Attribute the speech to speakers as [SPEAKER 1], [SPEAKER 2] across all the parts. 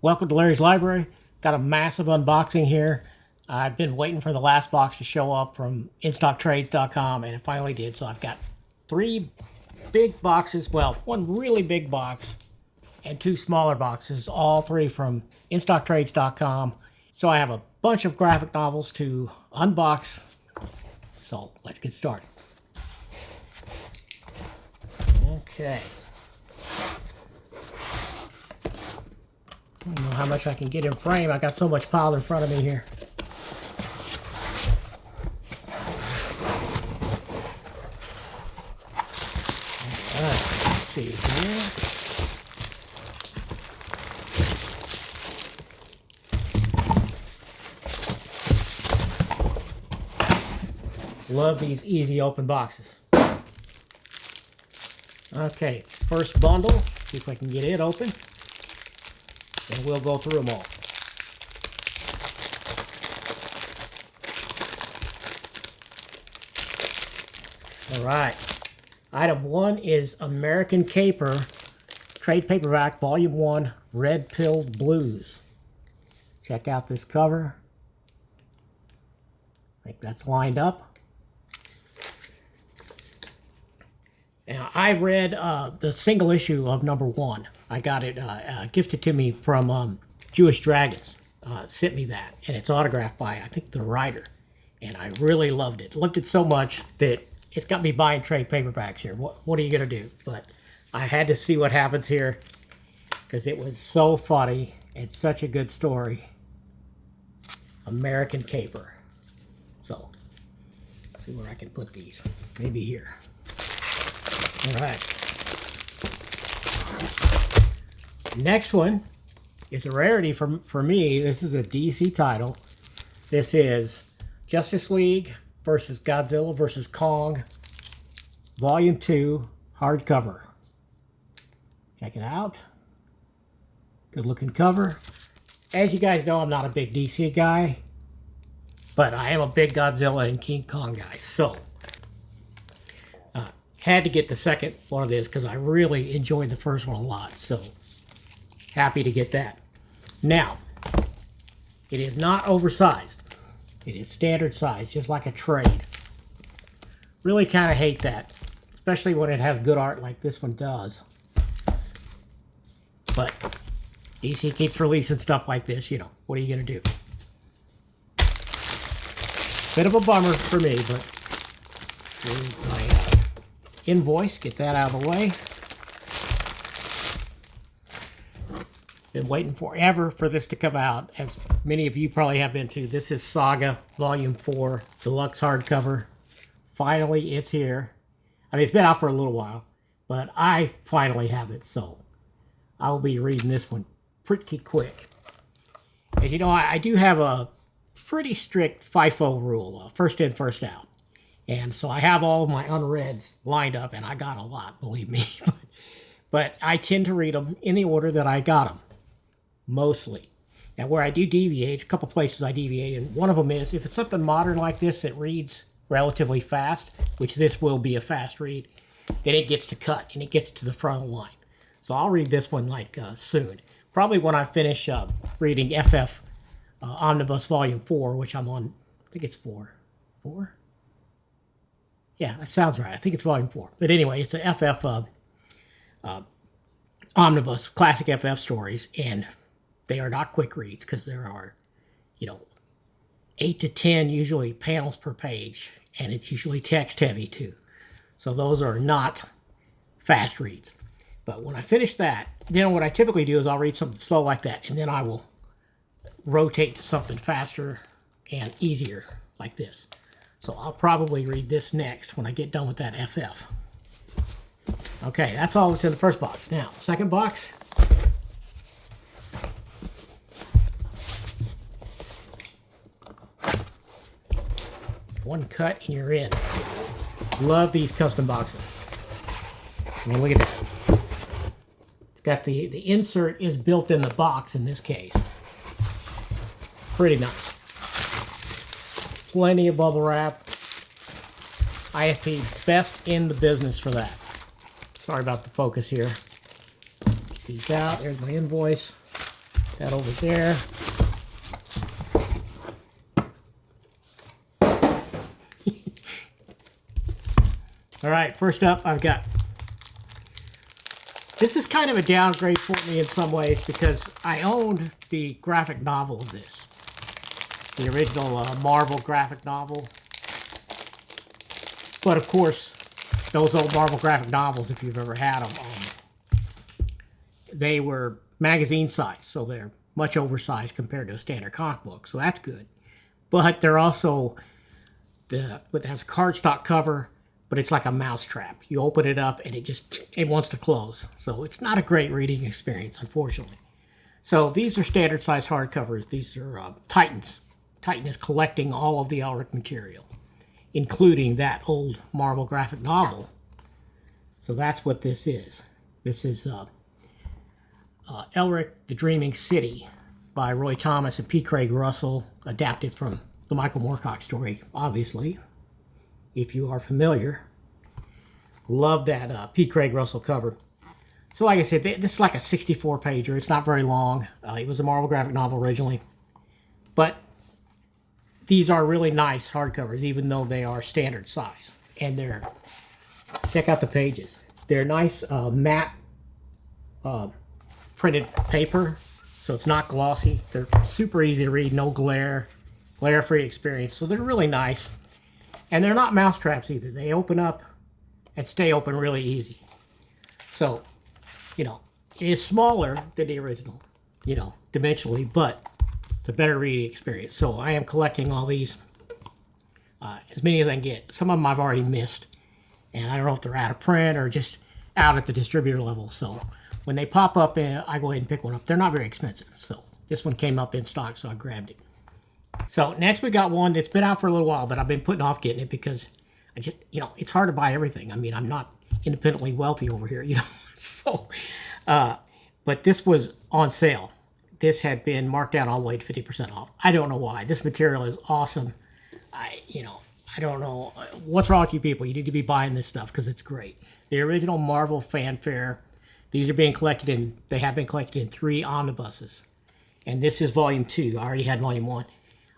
[SPEAKER 1] Welcome to Larry's Library. Got a massive unboxing here. I've been waiting for the last box to show up from InStockTrades.com, and it finally did. So I've got 3 big boxes, well, 1 really big box and 2 smaller boxes, all 3 from InStockTrades.com. So I have a bunch of graphic novels to unbox. So let's get started. Okay. I don't know how much I can get in frame. I got so much piled in front of me here. All right, let's see here. Love these easy open boxes. Okay, first bundle. See if I can get it open. And we'll go through them all. All right. Item 1 is American Caper, Trade Paperback, Volume 1, Red Pilled Blues. Check out this cover. I think that's lined up. Now, I read the single issue of number 1. I got it gifted to me from Jewish Dragons. Sent me that, and it's autographed by, I think, the writer. And I really loved it. Loved it so much that it's got me buying trade paperbacks here. What are you going to do? But I had to see what happens here because it was so funny and such a good story. American Caper. So, let's see where I can put these. Maybe here. All right. Next one is a rarity for me. This is a DC title. This is Justice League versus Godzilla versus Kong, Volume 2, hardcover. Check it out. Good looking cover. As you guys know, I'm not a big DC guy, but I am a big Godzilla and King Kong guy. So, had to get the second one of this because I really enjoyed the first one a lot. So, happy to get that. Now, it is not oversized. It is standard size, just like a trade. Really kind of hate that, especially when it has good art like this one does. But DC keeps releasing stuff like this, you know. What are you going to do? Bit of a bummer for me, but my invoice, get that out of the way. Been waiting forever for this to come out, as many of you probably have been too. This is Saga Volume 4, deluxe hardcover. Finally, it's here. I mean, it's been out for a little while, but I finally have it, so I will be reading this one pretty quick. As you know, I do have a pretty strict FIFO rule, first in, first out. And so I have all of my unreads lined up, and I got a lot, believe me. But I tend to read them in the order that I got them. Mostly. Now, where I do deviate, a couple places I deviate, and one of them is if it's something modern like this that reads relatively fast, which this will be a fast read, then it gets to cut and it gets to the front of the line. So I'll read this one like soon. Probably when I finish reading FF Omnibus Volume 4, which I'm on, I think it's 4. 4? Yeah, that sounds right. I think it's Volume 4. But anyway, it's a FF Omnibus, classic FF stories, and they are not quick reads because there are, 8 to 10 usually panels per page, and it's usually text heavy too. So those are not fast reads. But when I finish that, then what I typically do is I'll read something slow like that, and then I will rotate to something faster and easier like this. So I'll probably read this next when I get done with that FF. Okay, that's all that's in the first box. Now, second box. One cut and you're in. Love these custom boxes. I mean, look at that. It's got the insert is built in the box in this case. Pretty nice. Plenty of bubble wrap. IST, best in the business for that. Sorry about the focus here. Get these out. There's my invoice. That over there. All right, first up, I've got... This is kind of a downgrade for me in some ways because I owned the graphic novel of this. The original Marvel graphic novel. But of course, those old Marvel graphic novels, if you've ever had them, they were magazine size, so they're much oversized compared to a standard comic book, so that's good. But they're also, it has a cardstock cover, but it's like a mousetrap. You open it up and it wants to close. So it's not a great reading experience, unfortunately. So these are standard size hardcovers. These are Titans. Titan is collecting all of the Elric material, including that old Marvel graphic novel. So that's what this is. This is Elric, the Dreaming City by Roy Thomas and P. Craig Russell, adapted from the Michael Moorcock story, obviously, if you are familiar. Love that P. Craig Russell cover. So like I said, this is like a 64-pager. It's not very long. It was a Marvel graphic novel originally. But these are really nice hardcovers, even though they are standard size. And they're, check out the pages. They're nice matte printed paper, so it's not glossy. They're super easy to read, no glare-free experience. So they're really nice. And they're not mouse traps either. They open up and stay open really easy. So, you know, it is smaller than the original, you know, dimensionally, but it's a better reading experience. So I am collecting all these, as many as I can get. Some of them I've already missed, and I don't know if they're out of print or just out at the distributor level. So when they pop up, I go ahead and pick one up. They're not very expensive. So this one came up in stock, so I grabbed it. So next we got one that's been out for a little while, but I've been putting off getting it because I just, you know, it's hard to buy everything. I mean, I'm not independently wealthy over here, you know. So, but this was on sale. This had been marked down all the way to 50% off. I don't know why. This material is awesome. I don't know what's wrong with you people. You need to be buying this stuff because it's great. The original Marvel Fanfare. These are being collected in, they have been collected in 3 omnibuses. And this is volume 2. I already had volume 1.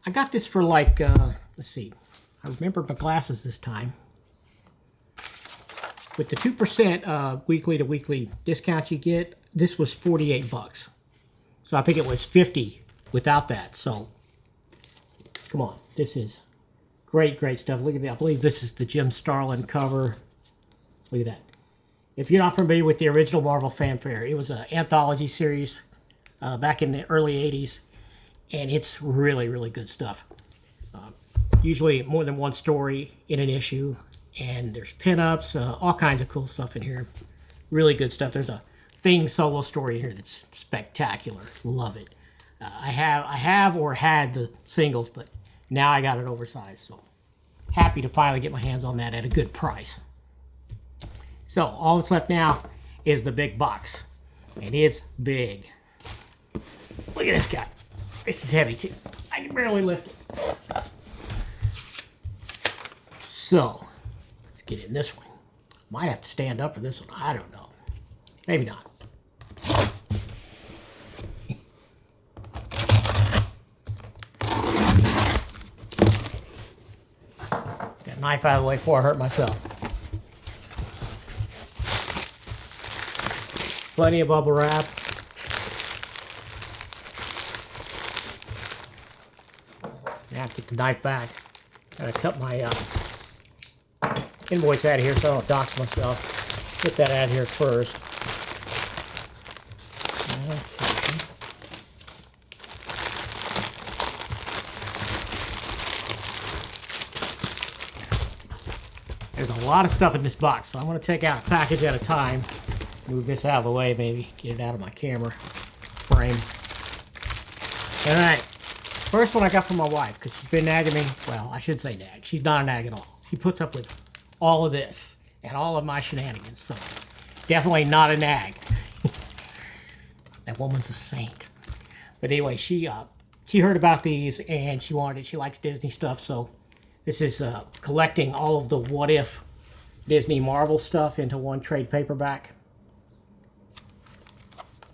[SPEAKER 1] I got this for like, let's see. I remember my glasses this time. With the 2% weekly to weekly discount you get, this was 48 bucks. So I think it was 50 without that. So, come on. This is great, great stuff. Look at that. I believe this is the Jim Starlin cover. Look at that. If you're not familiar with the original Marvel Fanfare, it was an anthology series back in the early 80s. And it's really, really good stuff. Usually more than one story in an issue. And there's pinups, all kinds of cool stuff in here. Really good stuff. There's a Thing solo story in here that's spectacular. Love it. I have or had the singles, but now I got it oversized. So happy to finally get my hands on that at a good price. So all that's left now is the big box. And it's big. Look at this guy. This is heavy too. I can barely lift it. So, let's get in this one. Might have to stand up for this one. I don't know. Maybe not. Got a knife out of the way before I hurt myself. Plenty of bubble wrap. Now I have to get the knife back. Gotta cut my invoice out of here so I don't dox myself. Get that out of here first. Okay. There's a lot of stuff in this box, so I'm going to take out a package at a time. Move this out of the way, maybe. Get it out of my camera frame. Alright. First one I got from my wife, because she's been nagging me. Well, I should say nag. She's not a nag at all. She puts up with all of this and all of my shenanigans, so definitely not a nag. That woman's a saint. But anyway, she heard about these and she wanted it. She likes Disney stuff, so this is collecting all of the What If Disney Marvel stuff into one trade paperback.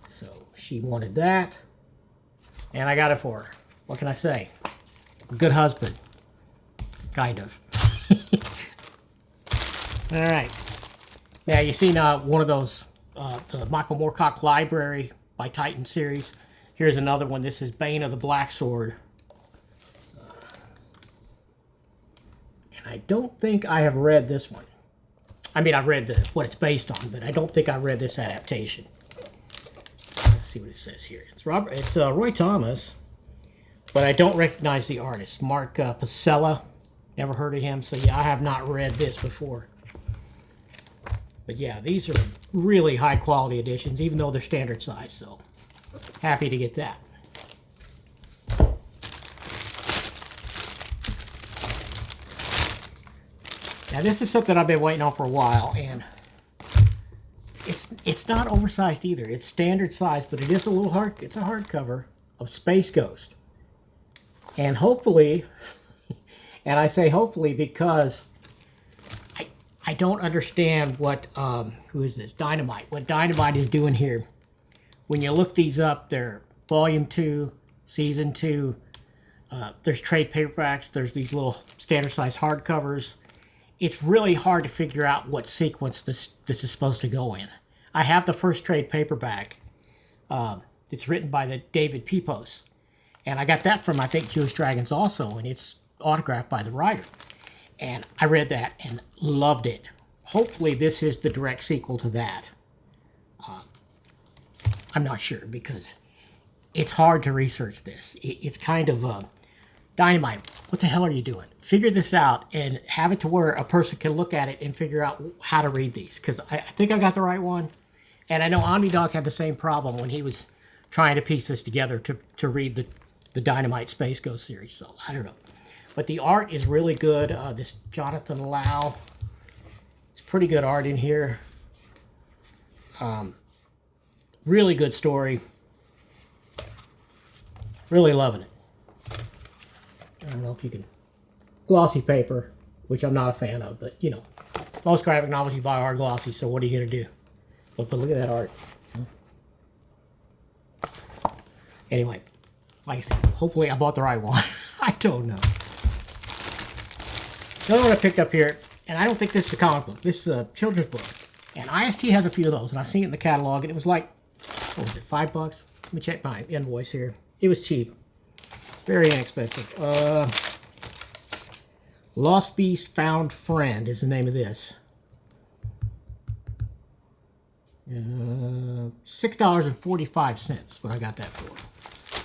[SPEAKER 1] So she wanted that. And I got it for her. What can I say? A good husband. Kind of. All right. Now, you've seen one of those, the Michael Moorcock Library by Titan series. Here's another one. This is Bane of the Black Sword. And I don't think I have read this one. I mean, I've read what it's based on, but I don't think I read this adaptation. Let's see what it says here. It's Roy Thomas, but I don't recognize the artist. Mark Pacella. Never heard of him, so yeah, I have not read this before. But yeah, these are really high quality editions, even though they're standard size, so happy to get that. Now this is something I've been waiting on for a while, and it's not oversized either. It's standard size, but it is a little hard. It's a hardcover of Space Ghost. And hopefully, and I say hopefully because I don't understand what, who is this? Dynamite. What Dynamite is doing here. When you look these up, they're Volume 2, Season 2. There's trade paperbacks. There's these little standard size hardcovers. It's really hard to figure out what sequence this is supposed to go in. I have the first trade paperback. It's written by the David Pepose. And I got that from, I think, Jewish Dragons also, and it's autographed by the writer. And I read that and loved it. Hopefully this is the direct sequel to that. I'm not sure because it's hard to research this. It's kind of Dynamite. What the hell are you doing? Figure this out and have it to where a person can look at it and figure out how to read these. Because I think I got the right one. And I know OmniDog had the same problem when he was trying to piece this together to read the Dynamite Space Ghost series. So I don't know. But the art is really good. This Jonathan Lau. It's pretty good art in here. Really good story. Really loving it. I don't know if you can... Glossy paper, which I'm not a fan of, but, you know, most graphic novels you buy are glossy, so what are you going to do? But look at that art. Anyway, like I said, hopefully I bought the right one. I don't know. Another one I picked up here, and I don't think this is a comic book. This is a children's book. And IST has a few of those, and I've seen it in the catalog, and it was like, what was it, $5? Let me check my invoice here. It was cheap. Very inexpensive. Lost Beast Found Friend is the name of this. $6.45 what I got that for.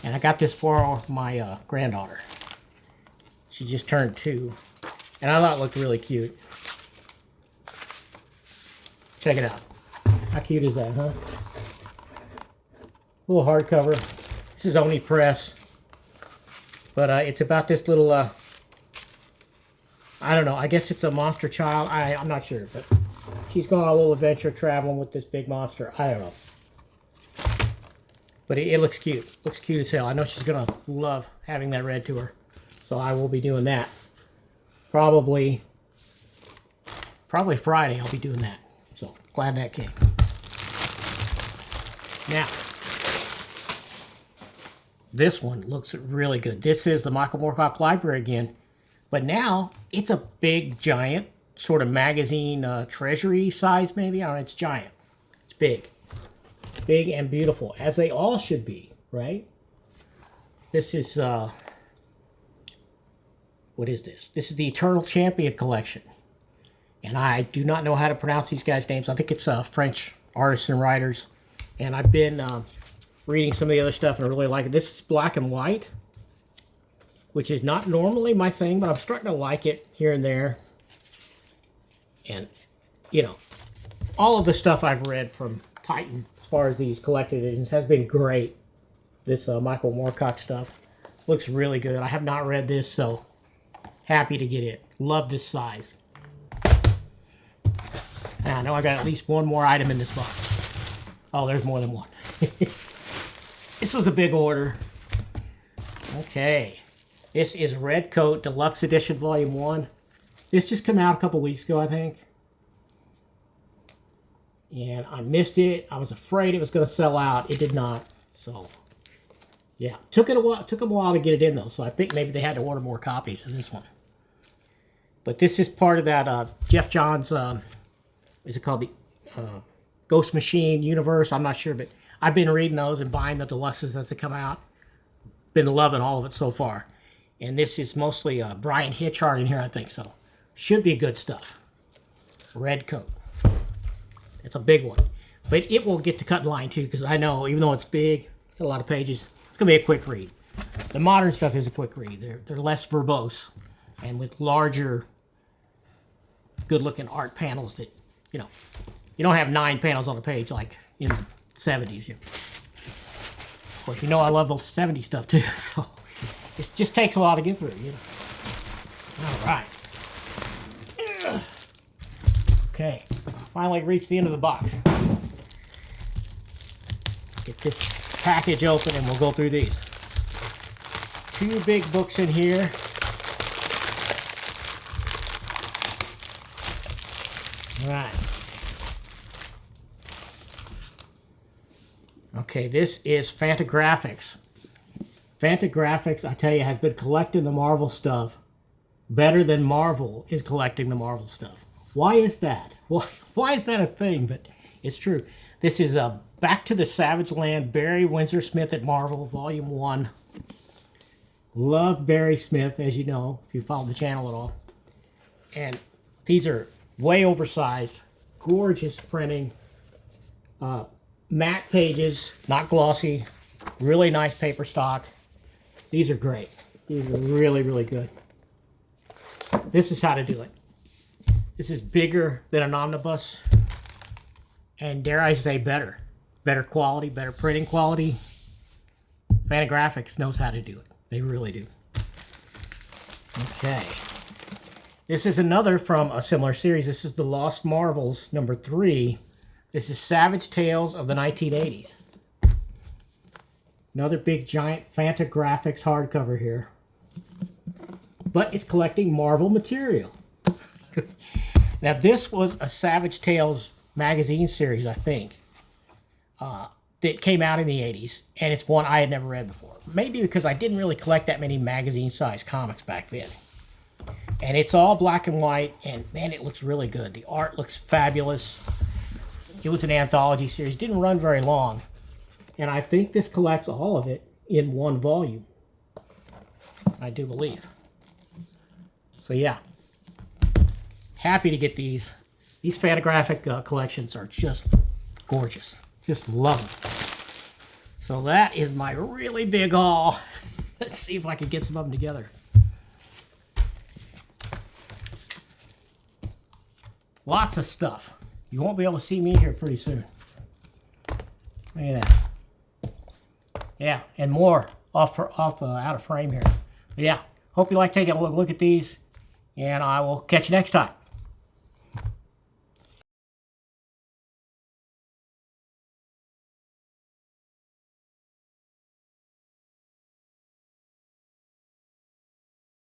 [SPEAKER 1] And I got this for my granddaughter. She just turned 2. And I thought it looked really cute. Check it out. How cute is that, huh? Little hardcover. This is Oni Press. But it's about this little, I don't know, I guess it's a monster child. I'm not sure, but she's going on a little adventure traveling with this big monster. I don't know. But it looks cute. Looks cute as hell. I know she's going to love having that read to her. So I will be doing that. Probably Friday I'll be doing that. So glad that came. Now, this one looks really good. This is the Michael Moorcock Library again. But now, it's a big, giant, sort of magazine treasury size, maybe. I don't know, it's giant. It's big. Big and beautiful, as they all should be, right? This is, what is this? This is the Eternal Champion Collection. And I do not know how to pronounce these guys' names. I think it's French artists and writers. And I've been reading some of the other stuff and I really like it. This is black and white, which is not normally my thing, but I'm starting to like it here and there. And, you know, all of the stuff I've read from Titan, as far as these collected editions, has been great. This Michael Moorcock stuff looks really good. I have not read this, so happy to get it. Love this size. And I know I got at least one more item in this box. Oh, there's more than one. This was a big order. Okay. This is Red Coat Deluxe Edition Volume 1. This just came out a couple weeks ago, I think. And I missed it. I was afraid it was going to sell out. It did not. So, Yeah, took them a while to get it in though, so I think maybe they had to order more copies than this one. But this is part of that Jeff Johns, is it called the Ghost Machine universe? I'm not sure, but I've been reading those and buying the deluxes as they come out. Been loving all of it so far. And this is mostly Brian Hitch art in here, I think, so should be good stuff. Red coat. It's a big one. But it will get to cut in line too, because I know, even though it's big, a lot of pages, it's going to be a quick read. The modern stuff is a quick read. They're less verbose and with larger, good-looking art panels that, you know, you don't have 9 panels on a page like in the 70s. Of course, you know I love the 70s stuff too, so it just takes a while to get through, you know. All right. Okay, finally reached the end of the box. Get this package open and we'll go through these. 2 big books in here. All right. Okay, this is Fantagraphics. Fantagraphics, I tell you, has been collecting the Marvel stuff better than Marvel is collecting the Marvel stuff. Why is that? Why is that a thing? But it's true. This is Back to the Savage Land, Barry Windsor Smith at Marvel, Volume 1. Love Barry Smith, as you know, if you follow the channel at all. And these are way oversized, gorgeous printing, matte pages, not glossy, really nice paper stock. These are great. These are really, really good. This is how to do it. This is bigger than an omnibus, and dare I say better. Better quality, better printing quality. Fantagraphics knows how to do it. They really do. Okay. This is another from a similar series. This is The Lost Marvels, number 3. This is Savage Tales of the 1980s. Another big, giant Fantagraphics hardcover here. But it's collecting Marvel material. Now, this was a Savage Tales magazine series, I think, that came out in the 80s, and it's one I had never read before. Maybe because I didn't really collect that many magazine-sized comics back then. And it's all black and white, and man, it looks really good. The art looks fabulous. It was an anthology series. Didn't run very long. And I think this collects all of it in one volume. I do believe. So yeah. Happy to get these. These Fantagraphic collections are just gorgeous. Just love them. So that is my really big haul. Let's see if I can get some of them together. Lots of stuff. You won't be able to see me here pretty soon. Look at that. Yeah, and more out of frame here. But yeah, hope you like taking a look at these, and I will catch you next time.